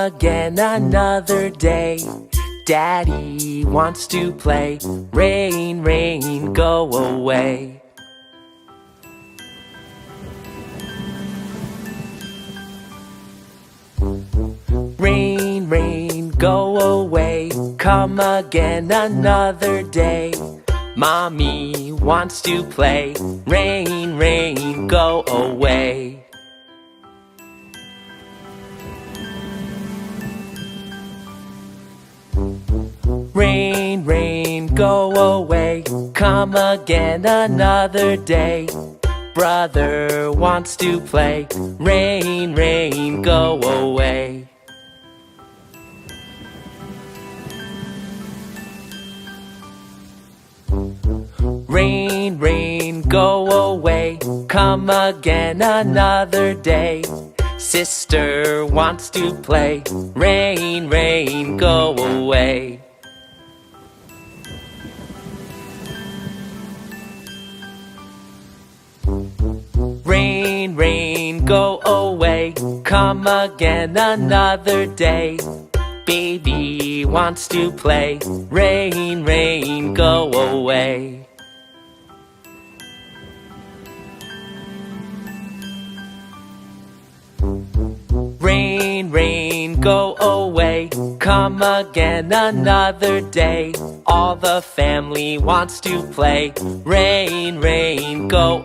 again another day. Daddy wants to play. Rain, rain, go away. Rain, rain, go away. Come again another day. Mommy wants to play. Rain, rain, go away. Rain, rain, go away. Come again another day. Brother wants to play. Rain, rain, go away. Rain, rain, go away. Come again another day. Sister wants to play. Rain, rain, go away. Rain, rain, go away. Come again another day. Baby wants to play. Rain, rain, go away. Rain, rain, go away. Come again another day. All the family wants to play. Rain, rain, go away.